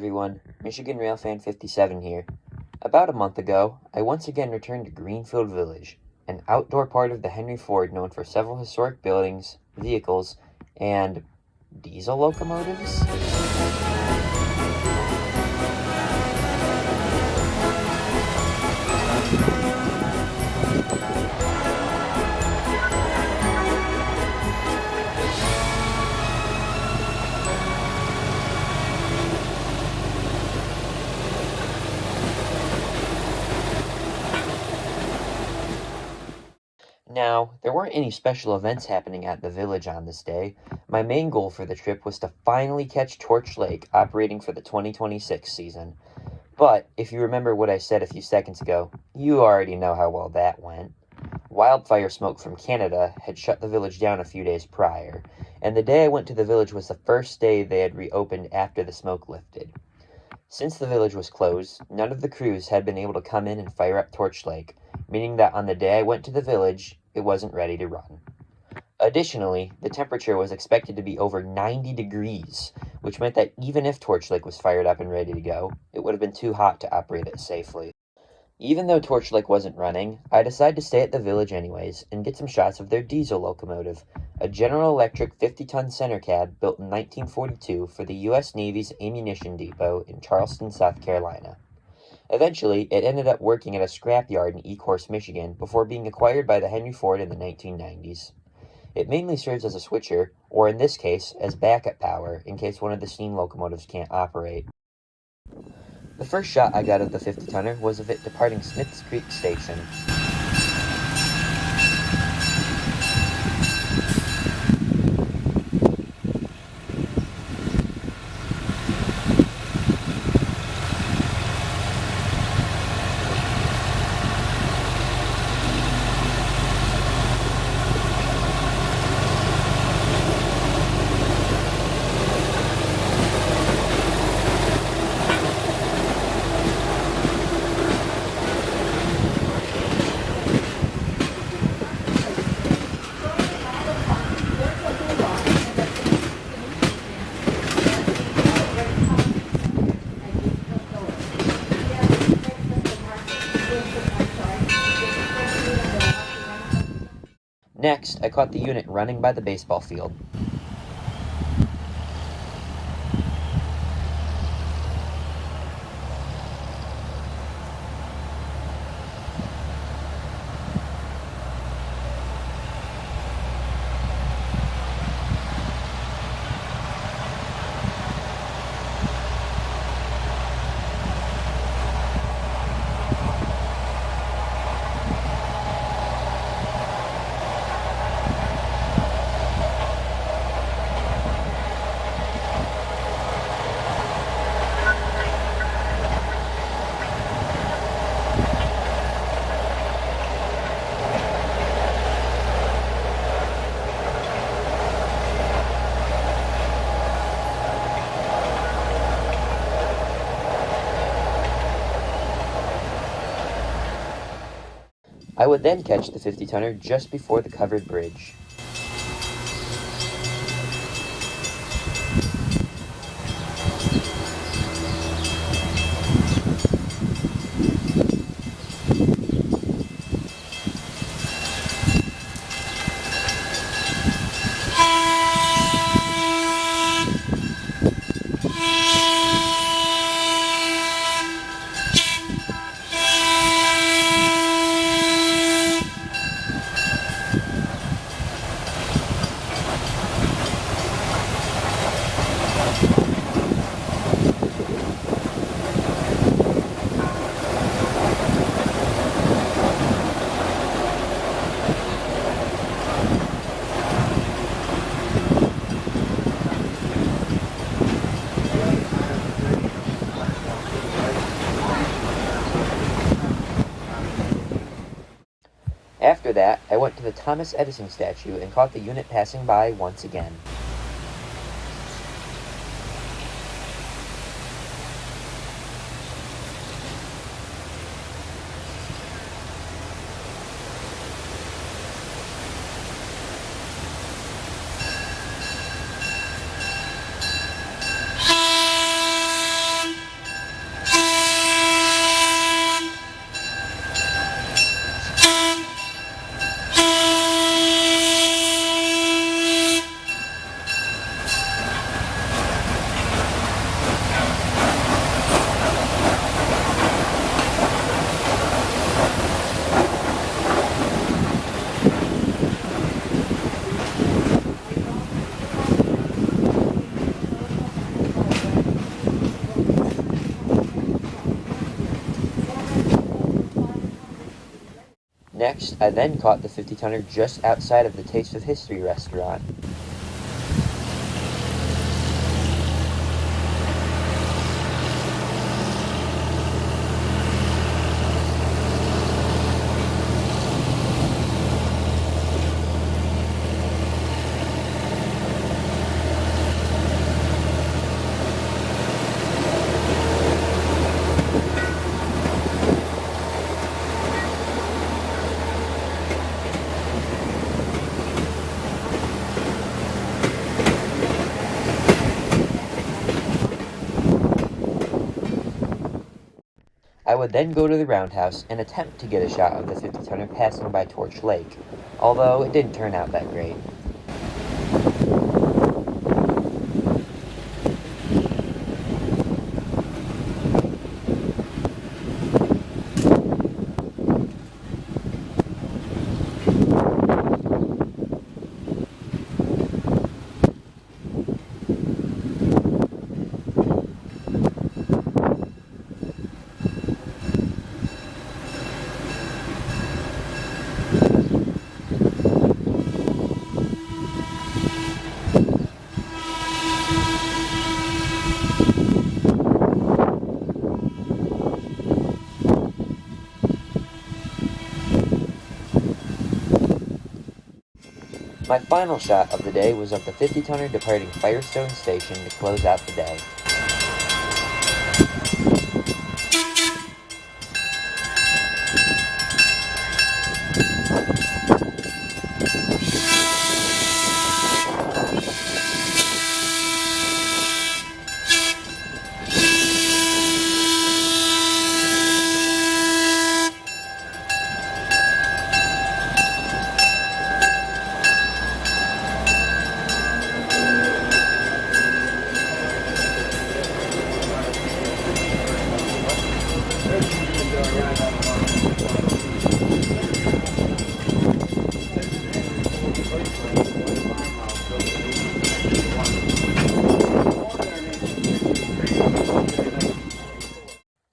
everyone, Michigan Railfan 57 here. About a month ago, I once again returned to Greenfield Village, an outdoor part of the Henry Ford known for several historic buildings, vehicles, and diesel locomotives? Now, there weren't any special events happening at the village on this day. My main goal for the trip was to finally catch Torch Lake operating for the 2026 season. But, if you remember what I said a few seconds ago, you already know how well that went. Wildfire smoke from Canada had shut the village down a few days prior, and the day I went to the village was the first day they had reopened after the smoke lifted. Since the village was closed, none of the crews had been able to come in and fire up Torch Lake, meaning that on the day I went to the village, it wasn't ready to run. Additionally, the temperature was expected to be over 90 degrees, which meant that even if Torch Lake was fired up and ready to go, it would have been too hot to operate it safely. Even though Torch Lake wasn't running, I decided to stay at the village anyways and get some shots of their diesel locomotive, a General Electric 50-ton center cab built in 1942 for the U.S. Navy's ammunition depot in Charleston, South Carolina. Eventually, it ended up working at a scrapyard in Ecorse, Michigan, before being acquired by the Henry Ford in the 1990s. It mainly serves as a switcher, or in this case, as backup power, in case one of the steam locomotives can't operate. The first shot I got of the 50-tonner was of it departing Smiths Creek Station. Next, I caught the unit running by the baseball field. I would then catch the 50-tonner just before the covered bridge. After that, I went to the Thomas Edison statue and caught the unit passing by once again. Next, I then caught the 50-tonner just outside of the Taste of History restaurant. I would then go to the roundhouse and attempt to get a shot of the 50-tonner passing by Torch Lake, although it didn't turn out that great. My final shot of the day was of the 50-tonner departing Firestone Station to close out the day.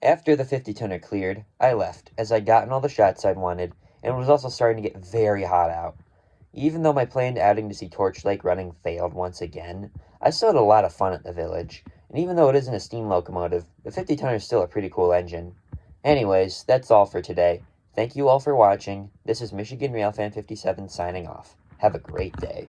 After the 50-tonner cleared, I left, as I'd gotten all the shots I'd wanted, and it was also starting to get very hot out. Even though my planned outing to see Torch Lake running failed once again, I still had a lot of fun at the village, and even though it isn't a steam locomotive, the 50-tonner is still a pretty cool engine. Anyways, that's all for today. Thank you all for watching. This is Michigan Railfan 57 signing off. Have a great day.